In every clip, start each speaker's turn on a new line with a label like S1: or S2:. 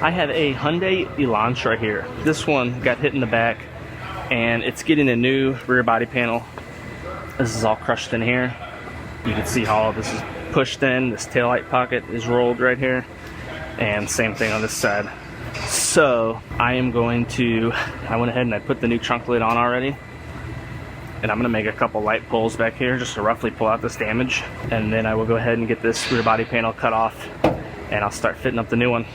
S1: I have a Hyundai Elantra here. This one got hit in the back and it's getting a new rear body panel. This is all crushed in here. You can see how all this is pushed in. This taillight pocket is rolled right here. And same thing on this side. So I went ahead and I put the new trunk lid on already. And I'm gonna make a couple light pulls back here just to roughly pull out this damage. And then I will go ahead and get this rear body panel cut off and I'll start fitting up the new one.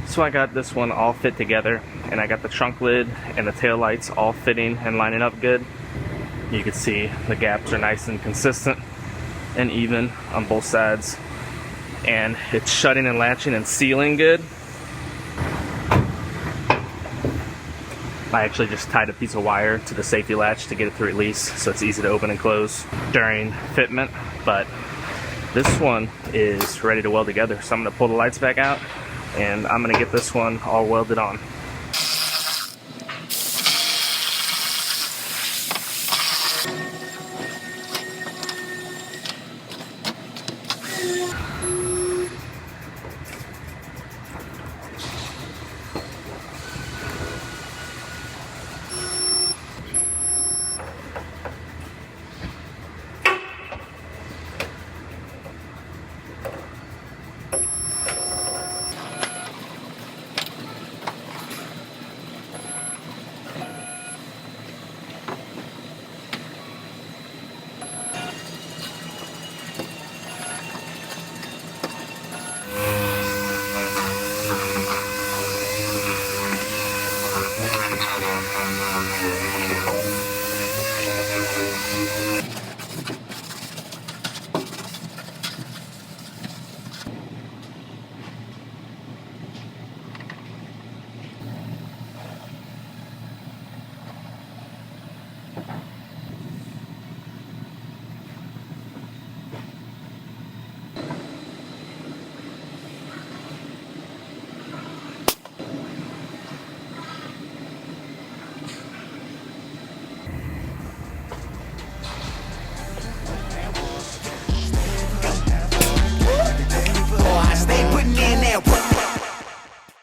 S1: So I got this one all fit together, and I got the trunk lid and the tail lights all fitting and lining up good. You can see the gaps are nice and consistent and even on both sides, and it's shutting and latching and sealing good. I actually just tied a piece of wire to the safety latch to get it to release, so it's easy to open and close during fitment. But this one is ready to weld together, so I'm going to pull the lights back out and I'm going to get this one all welded on.